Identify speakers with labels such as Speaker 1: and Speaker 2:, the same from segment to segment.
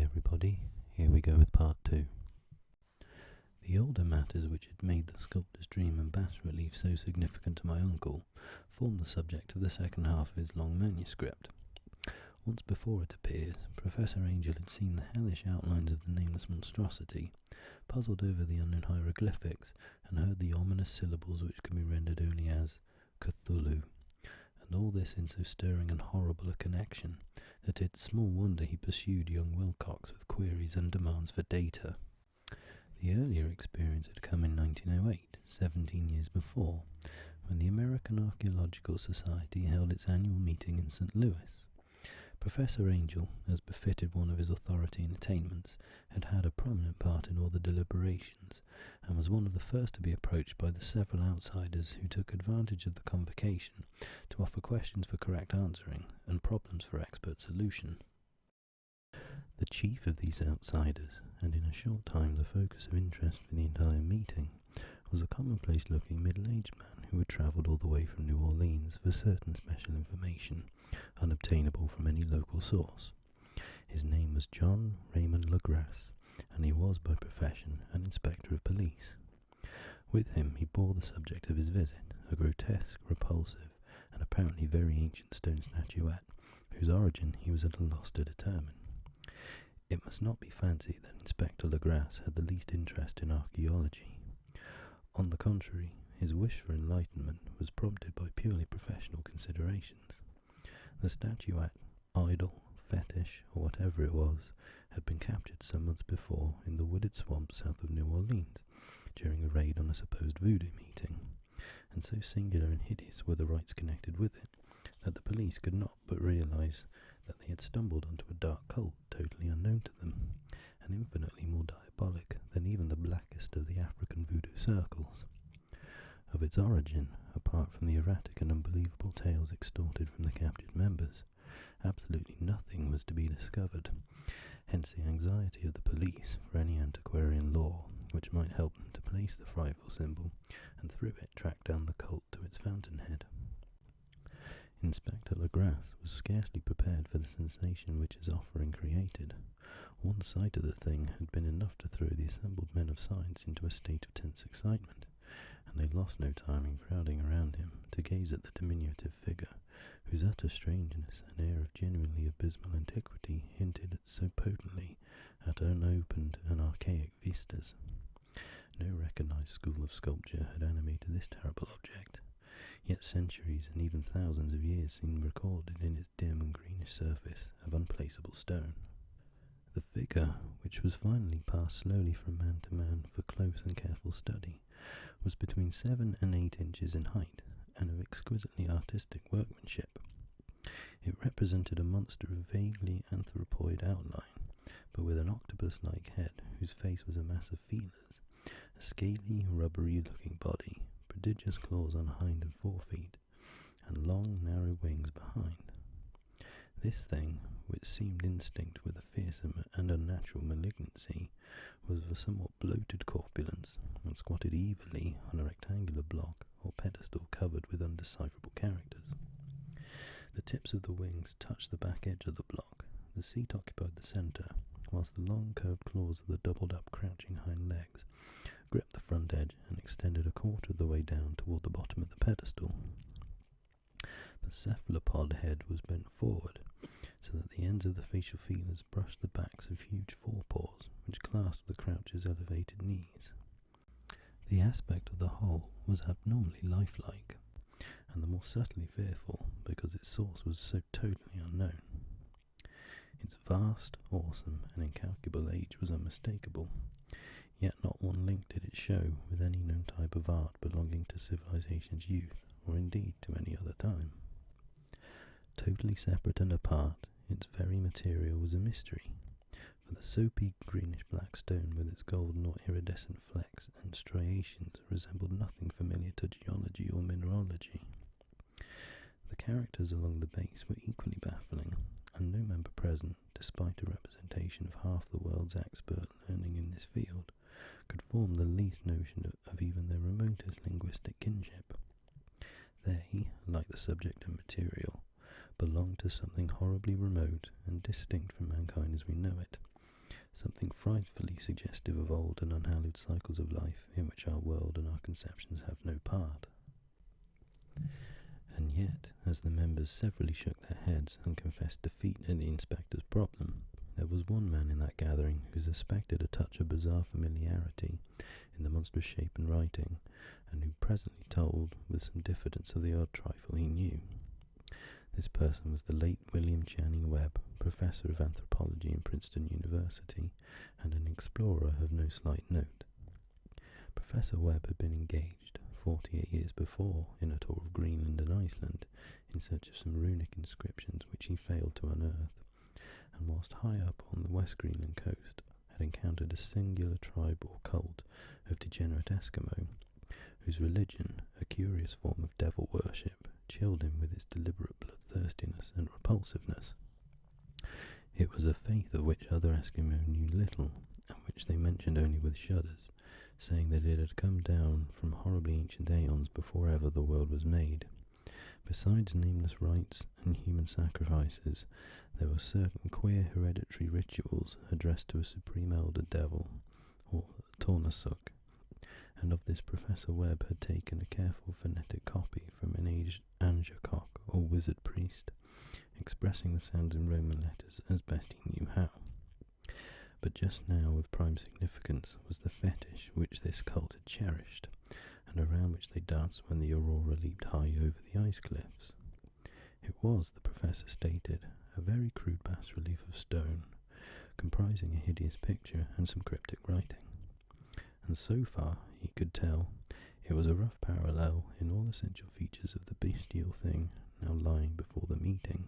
Speaker 1: everybody, here we go with part 2. The older matters which had made the sculptor's dream and bas-relief so significant to my uncle formed the subject of the second half of his long manuscript. Once before it appeared, Professor Angel had seen the hellish outlines of the nameless monstrosity, puzzled over the unknown hieroglyphics, and heard the ominous syllables which can be rendered only as Cthulhu, and all this in so stirring and horrible a connection that it's small wonder he pursued young Wilcox with queries and demands for data. The earlier experience had come in 1908, 17 years before, when the American Archaeological Society held its annual meeting in St. Louis. Professor Angel, as befitted one of his authority and attainments, had had a prominent part in all the deliberations, and was one of the first to be approached by the several outsiders who took advantage of the convocation to offer questions for correct answering and problems for expert solution. The chief of these outsiders, and in a short time the focus of interest for the entire meeting, was a commonplace-looking middle-aged man who had travelled all the way from New Orleans for certain special information, unobtainable from any local source. His name was John Raymond Legrasse, and he was by profession an inspector of police. With him he bore the subject of his visit, a grotesque, repulsive, and apparently very ancient stone statuette, whose origin he was at a loss to determine. It must not be fancied that Inspector Legrasse had the least interest in archaeology. On the contrary, his wish for enlightenment was prompted by purely professional considerations. The statuette, idol, fetish, or whatever it was, had been captured some months before in the wooded swamps south of New Orleans during a raid on a supposed voodoo meeting, and so singular and hideous were the rites connected with it that the police could not but realize that they had stumbled onto a dark cult totally unknown to them, and infinitely more diabolic than even the blackest of the African voodoo circles. Of its origin, apart from the erratic and unbelievable tales extorted from the captured members, absolutely nothing was to be discovered, hence the anxiety of the police for any antiquarian lore which might help them to place the frightful symbol and through it track down the cult to its fountainhead. Inspector Legrasse was scarcely prepared for the sensation which his offering created. One sight of the thing had been enough to throw the assembled men of science into a state of tense excitement, and they lost no time in crowding around him to gaze at the diminutive figure, whose utter strangeness and air of genuinely abysmal antiquity hinted so potently at unopened and archaic vistas. No recognized school of sculpture had animated this terrible object, yet centuries and even thousands of years seemed recorded in its dim and greenish surface of unplaceable stone. The figure, which was finally passed slowly from man to man for close and careful study, was between 7 and 8 inches in height, and of exquisitely artistic workmanship. It represented a monster of vaguely anthropoid outline, but with an octopus-like head whose face was a mass of feelers, a scaly, rubbery-looking body, prodigious claws on hind and forefeet, and long, narrow wings behind. This thing, which seemed instinct with a fearsome and unnatural malignancy, was of a somewhat bloated corpulence, and squatted evilly on a rectangular block or pedestal covered with undecipherable characters. The tips of the wings touched the back edge of the block, the seat occupied the centre, whilst the long curved claws of the doubled-up crouching hind legs gripped the front edge and extended a quarter of the way down toward the bottom of the pedestal. The cephalopod head was bent forward, so that the ends of the facial feelers brushed the backs of huge forepaws, which clasped the croucher's elevated knees. The aspect of the whole was abnormally lifelike, and the more subtly fearful because its source was so totally unknown. Its vast, awesome, and incalculable age was unmistakable, yet not one link did it show with any known type of art belonging to civilization's youth, or indeed to any other time. Totally separate and apart, its very material was a mystery, for the soapy greenish-black stone with its golden or iridescent flecks and striations resembled nothing familiar to geology or mineralogy. The characters along the base were equally baffling, and no member present, despite a representation of half the world's expert learning in this field, could form the least notion of even their remotest linguistic kinship. They, like the subject and material, belonged to something horribly remote and distinct from mankind as we know it, something frightfully suggestive of old and unhallowed cycles of life in which our world and our conceptions have no part. And yet, as the members severally shook their heads and confessed defeat at the inspector's problem, there was one man in that gathering who suspected a touch of bizarre familiarity in the monstrous shape and writing, and who presently told with some diffidence of the odd trifle he knew. This person was the late William Channing Webb, professor of anthropology in Princeton University, and an explorer of no slight note. Professor Webb had been engaged 48 years before in a tour of Greenland and Iceland in search of some runic inscriptions which he failed to unearth, and whilst high up on the West Greenland coast had encountered a singular tribe or cult of degenerate Eskimo, whose religion, a curious form of devil worship, chilled him with its deliberate bloodthirstiness and repulsiveness. It was a faith of which other Eskimo knew little, and which they mentioned only with shudders, saying that it had come down from horribly ancient aeons before ever the world was made. Besides nameless rites and human sacrifices, there were certain queer hereditary rituals addressed to a supreme elder devil, or Tornasuk, and of this Professor Webb had taken a careful phonetic copy from an aged Angakok, or wizard priest, expressing the sounds in Roman letters as best he knew how. But just now of prime significance was the fetish which this cult had cherished, and around which they danced when the aurora leaped high over the ice cliffs. It was, the professor stated, a very crude bas-relief of stone, comprising a hideous picture and some cryptic writing. And so far, he could tell, it was a rough parallel in all essential features of the bestial thing now lying before the meeting.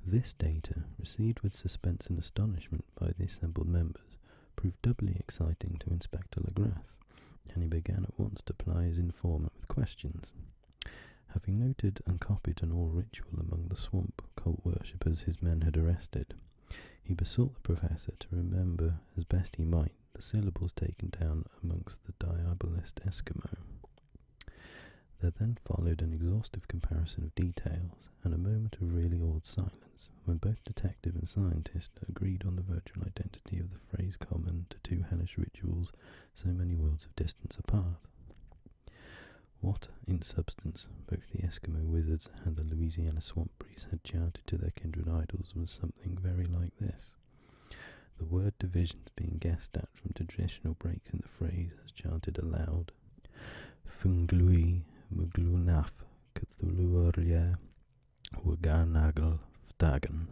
Speaker 1: This data, received with suspense and astonishment by the assembled members, proved doubly exciting to Inspector Legrasse, and he began at once to ply his informant with questions. Having noted and copied an oral ritual among the swamp cult worshippers his men had arrested, he besought the professor to remember as best he might the syllables taken down amongst the diabolist Eskimo. There then followed an exhaustive comparison of details, and a moment of really awed silence, when both detective and scientist agreed on the virtual identity of the phrase common to two hellish rituals so many worlds of distance apart. What, in substance, both the Eskimo wizards and the Louisiana swamp priests had chanted to their kindred idols was something very like this, the word divisions being guessed at from traditional breaks in the phrase as chanted aloud: Funglui Muglunaf Cthulhu Urlia Wagarnagel Ftagan.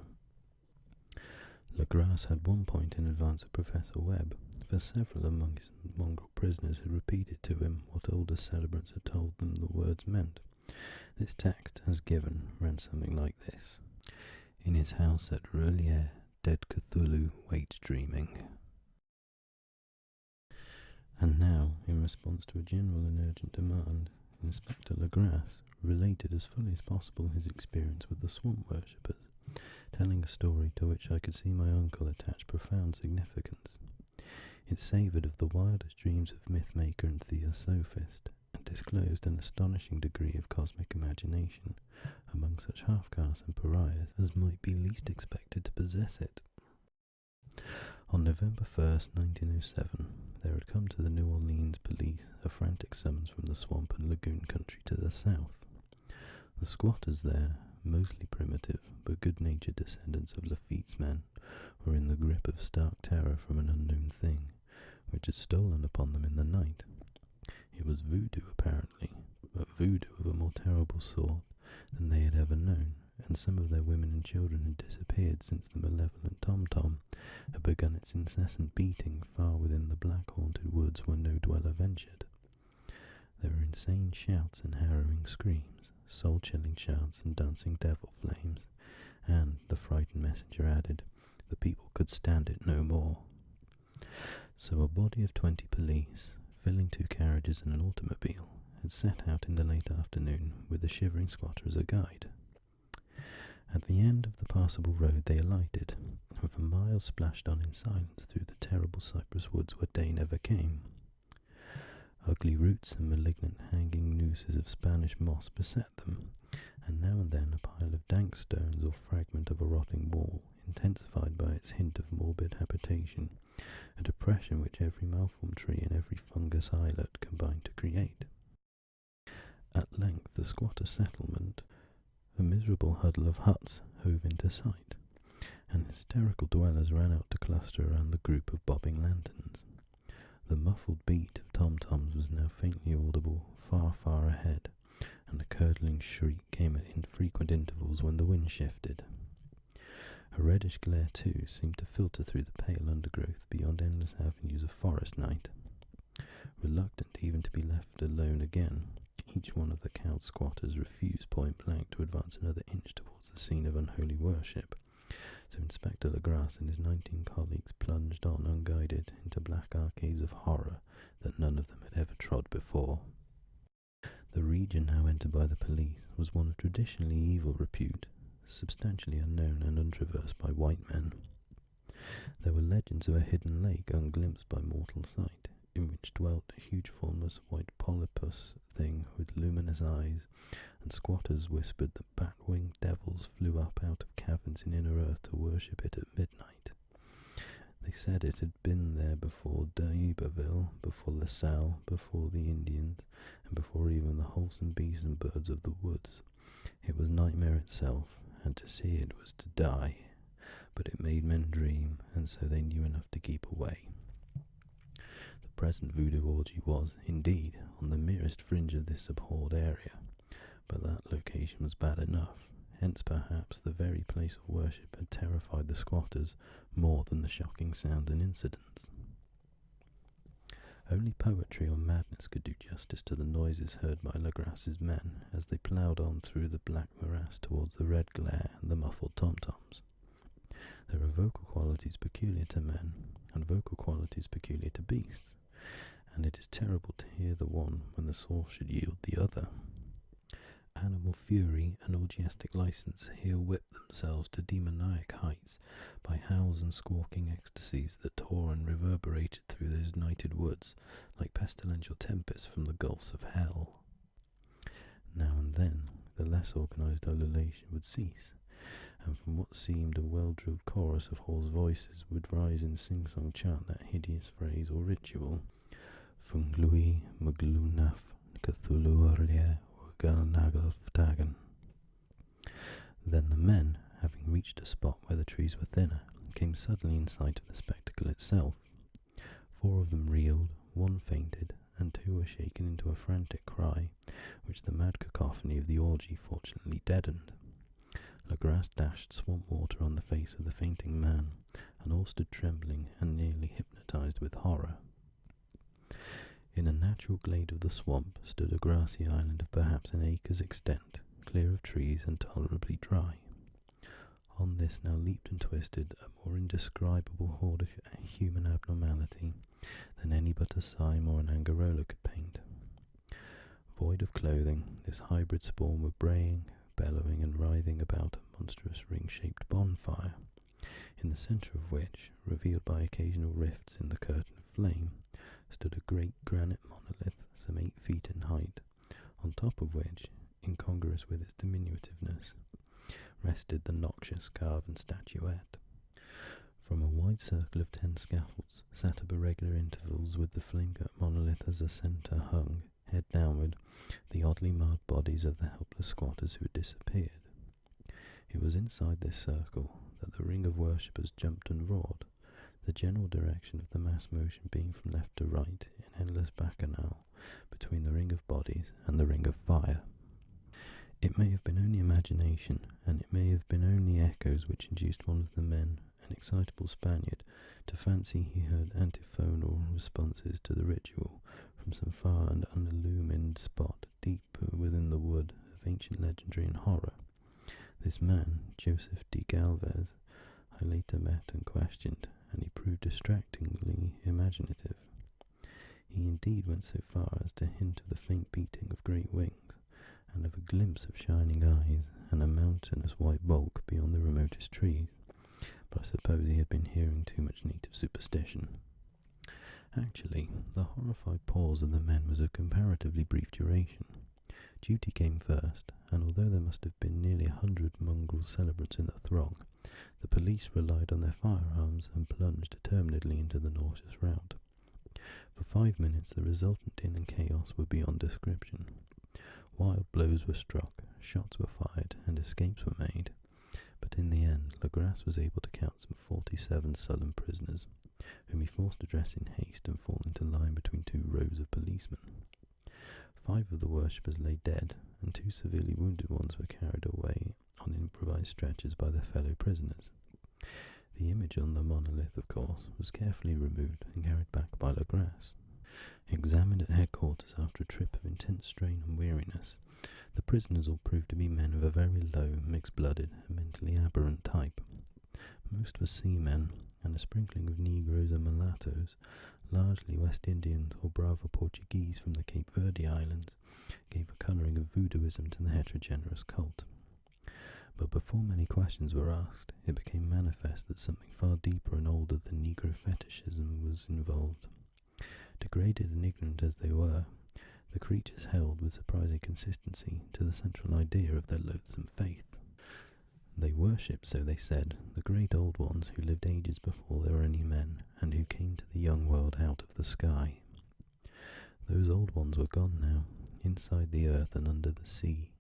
Speaker 1: Legrasse had one point in advance of Professor Webb, for several among his mongrel prisoners had repeated to him what older celebrants had told them the words meant. This text, as given, ran something like this: In his house at R'lyeh, dead Cthulhu waits dreaming. And now, in response to a general and urgent demand, Inspector Legrasse related as fully as possible his experience with the swamp worshippers, telling a story to which I could see my uncle attach profound significance. It savoured of the wildest dreams of myth-maker and theosophist, and disclosed an astonishing degree of cosmic imagination among such half-castes and pariahs as might be least expected to possess it. On November 1st, 1907, there had come to the New Orleans police a frantic summons from the swamp and lagoon country to the south. The squatters there, mostly primitive but good-natured descendants of Lafitte's men, were in the grip of stark terror from an unknown thing, which had stolen upon them in the night. It was voodoo, apparently, but voodoo of a more terrible sort than they had ever known, and some of their women and children had disappeared since the malevolent tom-tom had begun its incessant beating far within the black-haunted woods where no dweller ventured. There were insane shouts and harrowing screams, soul-chilling chants and dancing devil flames, and, the frightened messenger added, the people could stand it no more. So a body of 20 police, filling 2 carriages and an automobile, had set out in the late afternoon with the shivering squatter as a guide. At the end of the passable road they alighted, and for miles splashed on in silence through the terrible cypress woods where day never came. Ugly roots and malignant hanging nooses of Spanish moss beset them, and now and then a pile of dank stones or fragment of a rotting wall intensified by its hint of morbid habitation, a depression which every malformed tree and every fungus islet combined to create. At length the squatter settlement, a miserable huddle of huts, hove into sight, and hysterical dwellers ran out to cluster around the group of bobbing lanterns. The muffled beat of tom-toms was now faintly audible far, far ahead, and a curdling shriek came at infrequent intervals when the wind shifted. A reddish glare, too, seemed to filter through the pale undergrowth beyond endless avenues of forest night. Reluctant even to be left alone again, each one of the cowed squatters refused point-blank to advance another inch towards the scene of unholy worship, so Inspector Legrasse and his 19 colleagues plunged on unguided into black arcades of horror that none of them had ever trod before. The region now entered by the police was one of traditionally evil repute, substantially unknown and untraversed by white men. There were legends of a hidden lake unglimpsed by mortal sight, in which dwelt a huge formless white polypus thing with luminous eyes, and squatters whispered that bat-winged devils flew up out of caverns in inner earth to worship it at midnight. They said it had been there before d'Iberville, before LaSalle, before the Indians, and before even the wholesome beasts and birds of the woods. It was nightmare itself, and to see it was to die, but it made men dream, and so they knew enough to keep away. The present voodoo orgy was, indeed, on the merest fringe of this abhorred area, but that location was bad enough, hence perhaps the very place of worship had terrified the squatters more than the shocking sounds and incidents. Only poetry or madness could do justice to the noises heard by Legrasse's men as they ploughed on through the black morass towards the red glare and the muffled tom-toms. There are vocal qualities peculiar to men, and vocal qualities peculiar to beasts, and it is terrible to hear the one when the source should yield the other. Animal fury and orgiastic license here whip themselves to demoniac heights by howls and squawking ecstasies that tore and reverberated through those nighted woods like pestilential tempests from the gulfs of hell. Now and then the less organised ululation would cease, and from what seemed a well-drilled chorus of hoarse voices would rise in sing-song chant that hideous phrase or ritual, Funglui Muglunaf Cthulhu Orlie Nagelftagen. Then the men, having reached a spot where the trees were thinner, came suddenly in sight of the spectacle itself. 4 of them reeled, 1 fainted, and 2 were shaken into a frantic cry, which the mad cacophony of the orgy fortunately deadened. Legrasse dashed swamp water on the face of the fainting man, and all stood trembling and nearly hypnotized with horror. In a natural glade of the swamp stood a grassy island of perhaps an acre's extent, clear of trees and tolerably dry. On this now leaped and twisted a more indescribable horde of human abnormality than any but a Syme or an Angarola could paint. Void of clothing, this hybrid spawn were braying, bellowing and writhing about a monstrous ring-shaped bonfire, in the centre of which, revealed by occasional rifts in the curtain of flame, stood a great granite monolith some 8 feet in height, on top of which, incongruous with its diminutiveness, rested the noxious carven statuette. From a wide circle of 10 scaffolds sat at irregular intervals with the flame-cut monolith as a centre hung, head downward, the oddly marred bodies of the helpless squatters who had disappeared. It was inside this circle that the ring of worshippers jumped and roared, the general direction of the mass motion being from left to right in endless bacchanal between the ring of bodies and the ring of fire. It may have been only imagination, and it may have been only echoes which induced one of the men, an excitable Spaniard, to fancy he heard antiphonal responses to the ritual from some far and unillumined spot deep within the wood of ancient legendary and horror. This man, Joseph de Galvez, I later met and questioned, and he proved distractingly imaginative. He indeed went so far as to hint of the faint beating of great wings, and of a glimpse of shining eyes and a mountainous white bulk beyond the remotest trees, but I suppose he had been hearing too much native superstition. Actually, the horrified pause of the men was of comparatively brief duration. Duty came first, and although there must have been nearly 100 mongrel celebrants in the throng, The police relied on their firearms and plunged determinedly into the nauseous rout. For 5 minutes the resultant din and chaos were beyond description. Wild blows were struck, shots were fired, and escapes were made, but in the end Legrasse was able to count some 47 sullen prisoners, whom he forced to dress in haste and fall into line between 2 rows of policemen. 5 of the worshippers lay dead, and 2 severely wounded ones were carried away on improvised stretchers by their fellow prisoners. The image on the monolith, of course, was carefully removed and carried back by Legrasse. Examined at headquarters after a trip of intense strain and weariness, the prisoners all proved to be men of a very low, mixed-blooded, and mentally aberrant type. Most were seamen, and a sprinkling of Negroes and mulattoes, largely West Indians or Brava Portuguese from the Cape Verde Islands, gave a colouring of voodooism to the heterogeneous cult. But before many questions were asked, it became manifest that something far deeper and older than Negro fetishism was involved. Degraded and ignorant as they were, the creatures held with surprising consistency to the central idea of their loathsome faith. They worshipped, so they said, the great old ones who lived ages before there were any men, and who came to the young world out of the sky. Those old ones were gone now, inside the earth and under the sea,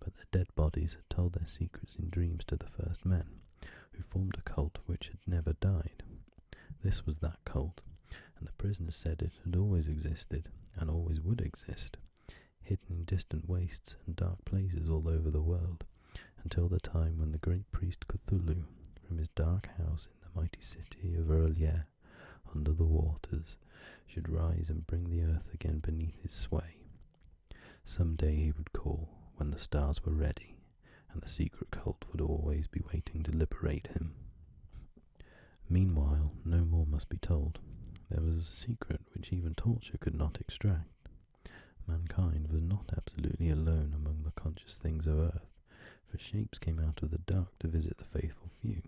Speaker 1: but their dead bodies had told their secrets in dreams to the first men, who formed a cult which had never died. This was that cult, and the prisoners said it had always existed, and always would exist, hidden in distant wastes and dark places all over the world, until the time when the great priest Cthulhu, from his dark house in the mighty city of Earlier, under the waters, should rise and bring the earth again beneath his sway. Some day he would call, when the stars were ready, and the secret cult would always be waiting to liberate him. Meanwhile, no more must be told. There was a secret which even torture could not extract. Mankind was not absolutely alone among the conscious things of earth, for shapes came out of the dark to visit the faithful few.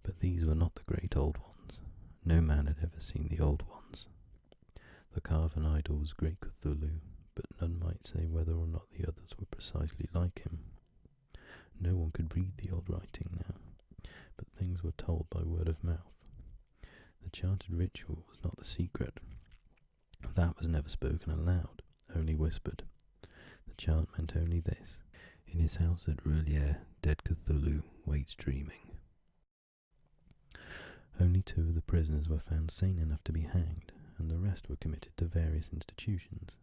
Speaker 1: But these were not the great old ones. No man had ever seen the old ones. The carven idol was great Cthulhu, but none might say whether or not the others were precisely like him. No one could read the old writing now, but things were told by word of mouth. The chanted ritual was not the secret. That was never spoken aloud, only whispered. The chant meant only this: in his house at Roulier, dead Cthulhu waits dreaming. Only 2 of the prisoners were found sane enough to be hanged, and the rest were committed to various institutions.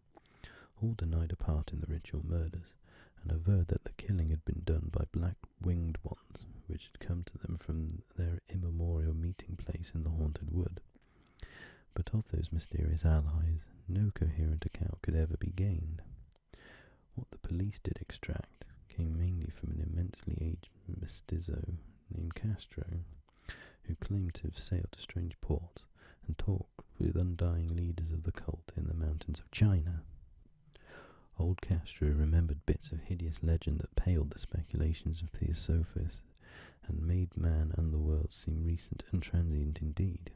Speaker 1: All denied a part in the ritual murders, and averred that the killing had been done by black-winged ones, which had come to them from their immemorial meeting place in the haunted wood. But of those mysterious allies, no coherent account could ever be gained. What the police did extract came mainly from an immensely aged mestizo named Castro, who claimed to have sailed to strange ports and talked with undying leaders of the cult in the mountains of China. Old Castro remembered bits of hideous legend that paled the speculations of Theosophists, and made man and the world seem recent and transient indeed.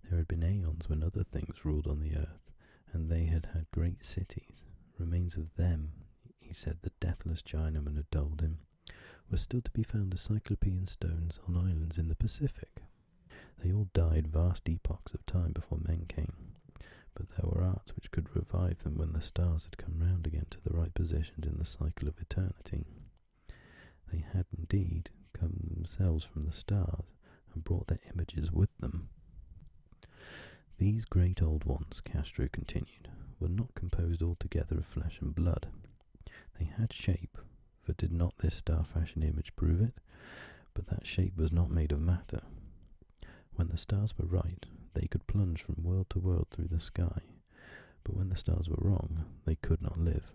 Speaker 1: There had been aeons when other things ruled on the earth, and they had had great cities. Remains of them, he said the deathless Chinaman had told him, were still to be found as cyclopean stones on islands in the Pacific. They all died vast epochs of time before men came, but there were arts which could revive them when the stars had come round again to the right positions in the cycle of eternity. They had indeed come themselves from the stars, and brought their images with them. These great old ones, Castro continued, were not composed altogether of flesh and blood. They had shape, for did not this star-fashioned image prove it? But that shape was not made of matter. When the stars were right, they could plunge from world to world through the sky, but when the stars were wrong, they could not live.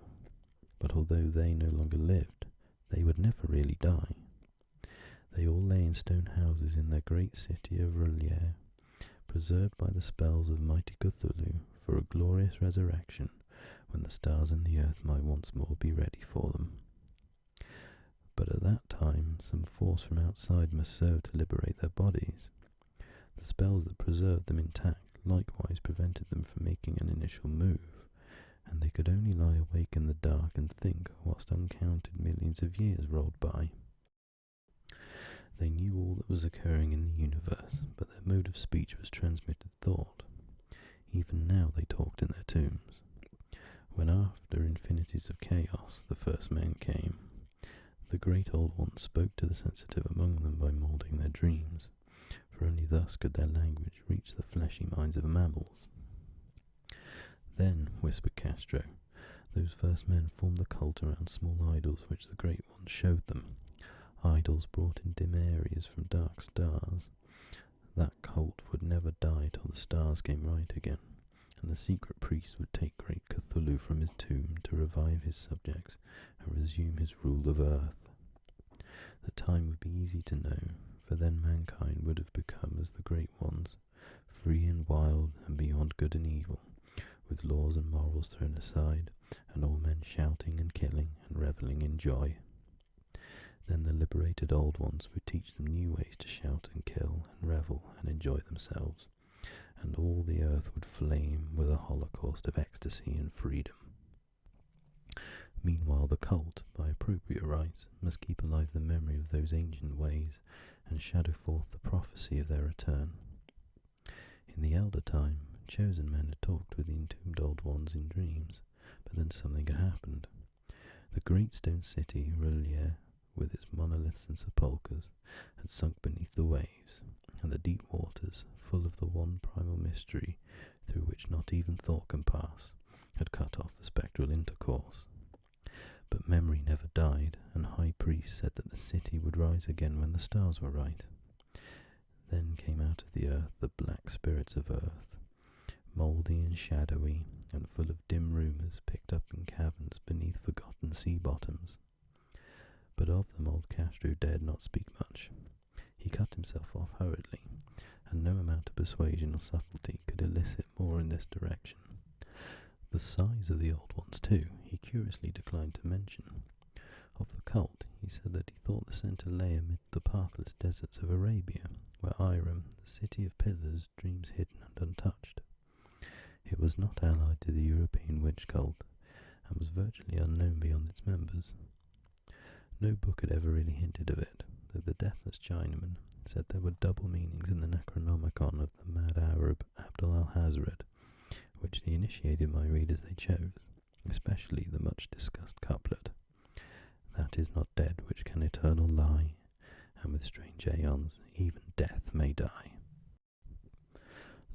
Speaker 1: But although they no longer lived, they would never really die. They all lay in stone houses in their great city of Roulier, preserved by the spells of mighty Cthulhu for a glorious resurrection, when the stars and the earth might once more be ready for them. But at that time some force from outside must serve to liberate their bodies. The spells that preserved them intact likewise prevented them from making an initial move, and they could only lie awake in the dark and think whilst uncounted millions of years rolled by. They knew all that was occurring in the universe, but their mode of speech was transmitted thought. Even now they talked in their tombs. When after infinities of chaos the first men came, the great old ones spoke to the sensitive among them by moulding their dreams, for only thus could their language reach the fleshy minds of mammals. Then, whispered Castro, those first men formed the cult around small idols which the great ones showed them, idols brought in dim areas from dark stars. That cult would never die till the stars came right again, and the secret priest would take great Cthulhu from his tomb to revive his subjects and resume his rule of earth. The time would be easy to know, for then mankind would have become as the great ones, free and wild and beyond good and evil, with laws and morals thrown aside, and all men shouting and killing and revelling in joy. Then the liberated old ones would teach them new ways to shout and kill and revel and enjoy themselves, and all the earth would flame with a holocaust of ecstasy and freedom. Meanwhile the cult, by appropriate rites, must keep alive the memory of those ancient ways and shadow forth the prophecy of their return. In the elder time, chosen men had talked with the entombed old ones in dreams, but then something had happened. The great stone city, R'lyeh, with its monoliths and sepulchres, had sunk beneath the waves, and the deep waters, full of the one primal mystery through which not even thought can pass, had cut off the spectral intercourse. But memory never died, and high priests said that the city would rise again when the stars were right. Then came out of the earth the black spirits of earth, mouldy and shadowy, and full of dim rumours picked up in caverns beneath forgotten sea bottoms. But of them old Castro dared not speak much. He cut himself off hurriedly, and no amount of persuasion or subtlety could elicit more in this direction. The size of the old ones, too, he curiously declined to mention. Of the cult, he said that he thought the centre lay amid the pathless deserts of Arabia, where Iram, the city of pillars, dreams hidden and untouched. It was not allied to the European witch cult, and was virtually unknown beyond its members. No book had ever really hinted of it, though the deathless Chinaman said there were double meanings in the Necronomicon of the mad Arab Abdul al-Hazred, which the initiated might read as they chose, especially the much-discussed couplet, "That is not dead which can eternal lie, and with strange aeons even death may die."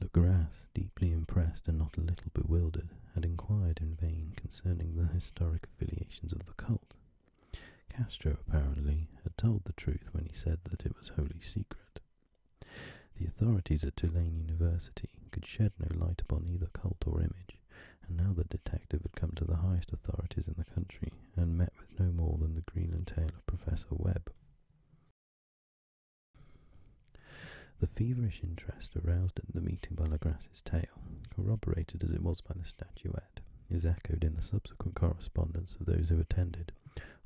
Speaker 1: Legras, deeply impressed and not a little bewildered, had inquired in vain concerning the historic affiliations of the cult. Castro, apparently, had told the truth when he said that it was wholly secret. The authorities at Tulane University could shed no light upon either cult or image, and now the detective had come to the highest authorities in the country and met with no more than the Greenland tale of Professor Webb. The feverish interest aroused at the meeting by Legras's tale, corroborated as it was by the statuette, is echoed in the subsequent correspondence of those who attended,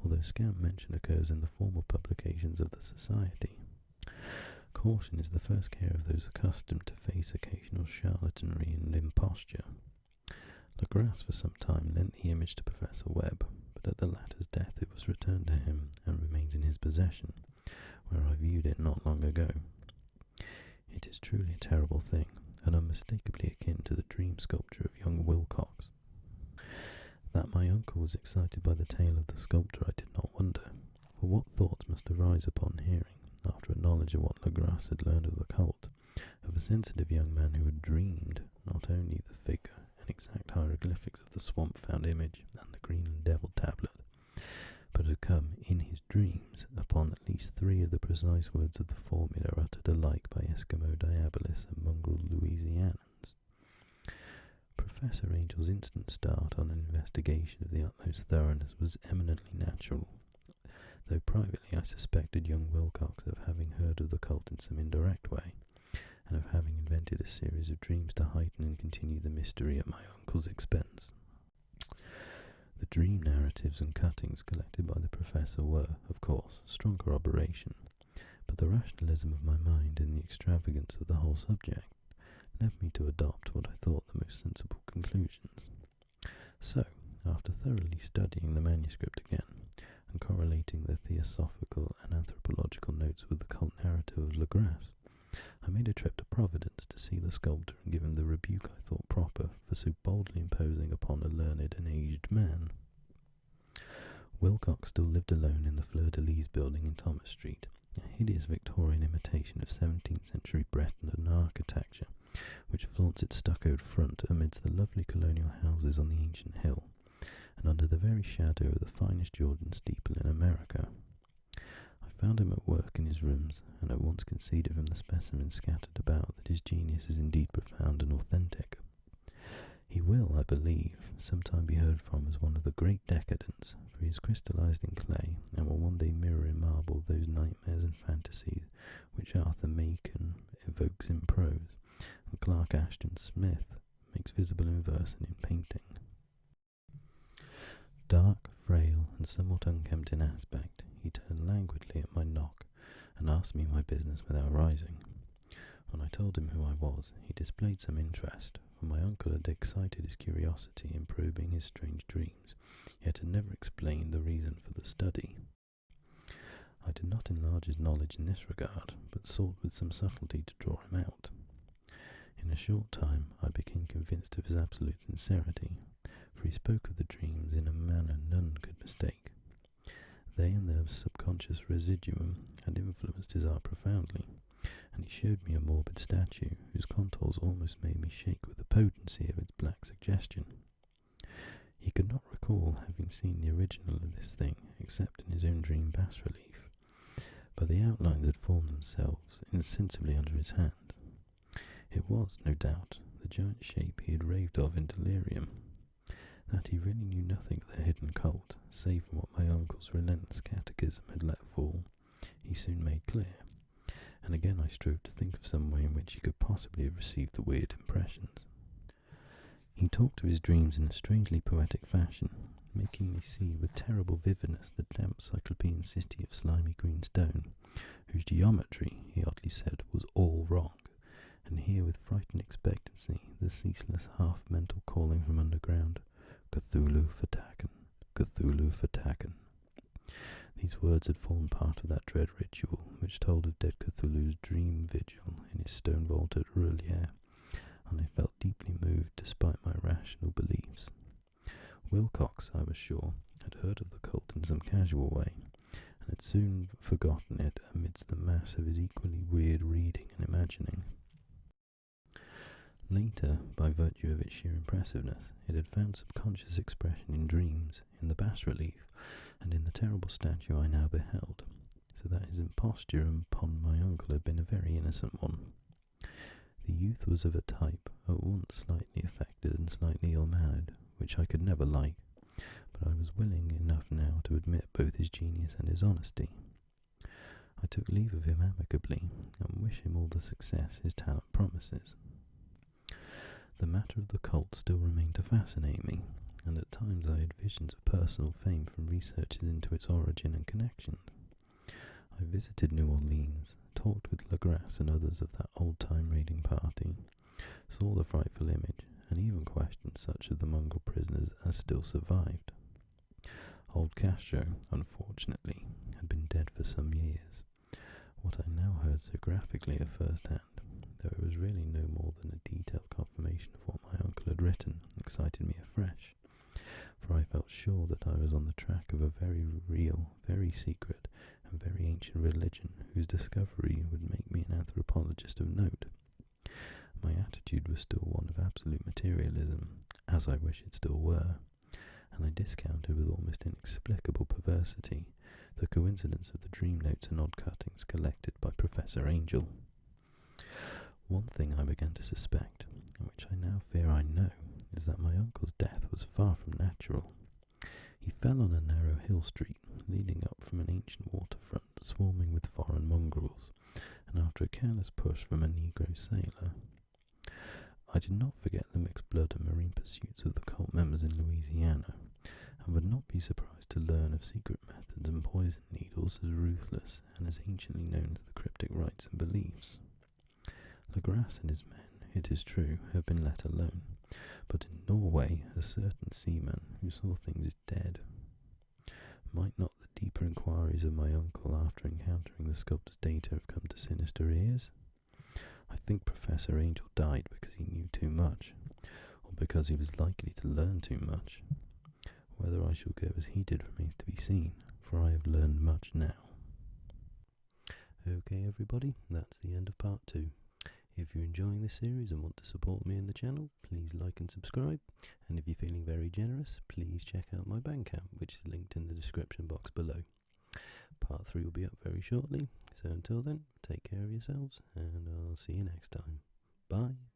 Speaker 1: although scant mention occurs in the formal publications of the Society. Caution is the first care of those accustomed to face occasional charlatanry and imposture. Legras for some time lent the image to Professor Webb, but at the latter's death it was returned to him and remains in his possession, where I viewed it not long ago. It is truly a terrible thing, and unmistakably akin to the dream sculpture of young Wilcox. That my uncle was excited by the tale of the sculptor I did not wonder, for what thoughts must arise upon hearing, after a knowledge of what Legras had learned of the cult, of a sensitive young man who had dreamed not only the figure and exact hieroglyphics of the swamp-found image and the Greenland devil tablet, but had come in his dreams upon at least 3 of the precise words of the formula uttered alike by Eskimo Diabolis and mongrel Louisianans. Professor Angel's instant start on an investigation of the utmost thoroughness was eminently natural, though privately I suspected young Wilcox of having heard of the cult in some indirect way, and of having invented a series of dreams to heighten and continue the mystery at my uncle's expense. The dream narratives and cuttings collected by the professor were, of course, strong corroboration, but the rationalism of my mind and the extravagance of the whole subject led me to adopt what I thought the most sensible conclusions. So, after thoroughly studying the manuscript again, and correlating the theosophical and anthropological notes with the cult narrative of Legras. I made a trip to Providence to see the sculptor and give him the rebuke I thought proper for so boldly imposing upon a learned and aged man. Wilcox still lived alone in the Fleur-de-Lis building in Thomas Street, a hideous Victorian imitation of 17th century Breton architecture, which flaunts its stuccoed front amidst the lovely colonial houses on the ancient hill, and under the very shadow of the finest Georgian steeple in America. I found him at work in his rooms, and at once conceded from the specimens scattered about that his genius is indeed profound and authentic. He will, I believe, sometime be heard from as one of the great decadents, for he is crystallized in clay, and will one day mirror in marble those nightmares and fantasies which Arthur Machen evokes in prose, and Clark Ashton Smith makes visible in verse and in painting. Dark, frail, and somewhat unkempt in aspect, he turned languidly at my knock, and asked me my business without rising. When I told him who I was, he displayed some interest, for my uncle had excited his curiosity in probing his strange dreams, yet had never explained the reason for the study. I did not enlarge his knowledge in this regard, but sought with some subtlety to draw him out. In a short time I became convinced of his absolute sincerity, for he spoke of the dreams in a manner none could mistake. They and their subconscious residuum had influenced his art profoundly, and he showed me a morbid statue whose contours almost made me shake with the potency of its black suggestion. He could not recall having seen the original of this thing except in his own dream bas-relief, but the outlines had formed themselves insensibly under his hand. It was, no doubt, the giant shape he had raved of in delirium. That he really knew nothing of the hidden cult, save from what my uncle's relentless catechism had let fall, he soon made clear, and again I strove to think of some way in which he could possibly have received the weird impressions. He talked of his dreams in a strangely poetic fashion, making me see with terrible vividness the damp cyclopean city of slimy green stone, whose geometry, he oddly said, was all wrong, and hear with frightened expectancy the ceaseless half-mental calling from underground, Cthulhu vertaken, Cthulhu vertaken. These words had formed part of that dread ritual which told of dead Cthulhu's dream vigil in his stone vault at Roulier, and I felt deeply moved despite my rational beliefs. Wilcox, I was sure, had heard of the cult in some casual way, and had soon forgotten it amidst the mass of his equally weird reading and imagining. Later, by virtue of its sheer impressiveness, it had found subconscious expression in dreams, in the bas-relief, and in the terrible statue I now beheld, so that his imposture upon my uncle had been a very innocent one. The youth was of a type, at once slightly affected and slightly ill-mannered, which I could never like, but I was willing enough now to admit both his genius and his honesty. I took leave of him amicably, and wished him all the success his talent promises. The matter of the cult still remained to fascinate me, and at times I had visions of personal fame from researches into its origin and connections. I visited New Orleans, talked with Legras and others of that old-time raiding party, saw the frightful image, and even questioned such of the mongrel prisoners as still survived. Old Castro, unfortunately, had been dead for some years. What I now heard so graphically at first hand, though it was really no more than a detailed confirmation of what my uncle had written, excited me afresh, for I felt sure that I was on the track of a very real, very secret, and very ancient religion whose discovery would make me an anthropologist of note. My attitude was still one of absolute materialism, as I wish it still were, and I discounted with almost inexplicable perversity the coincidence of the dream notes and odd cuttings collected by Professor Angel. One thing I began to suspect, and which I now fear I know, is that my uncle's death was far from natural. He fell on a narrow hill street, leading up from an ancient waterfront swarming with foreign mongrels, and after a careless push from a Negro sailor. I did not forget the mixed blood and marine pursuits of the cult members in Louisiana, and would not be surprised to learn of secret methods and poison needles as ruthless and as anciently known as the cryptic rites and beliefs. Legras and his men, it is true, have been let alone, but in Norway a certain seaman who saw things dead. Might not the deeper inquiries of my uncle after encountering the sculptor's data have come to sinister ears. I think Professor Angel died because he knew too much, or because he was likely to learn too much. Whether I shall go as he did remains to be seen, for I have learned much now. Okay everybody, that's the end of part 2. If you're enjoying this series and want to support me in the channel, please like and subscribe. And if you're feeling very generous, please check out my Bandcamp, which is linked in the description box below. Part 3 will be up very shortly, so until then, take care of yourselves, and I'll see you next time. Bye.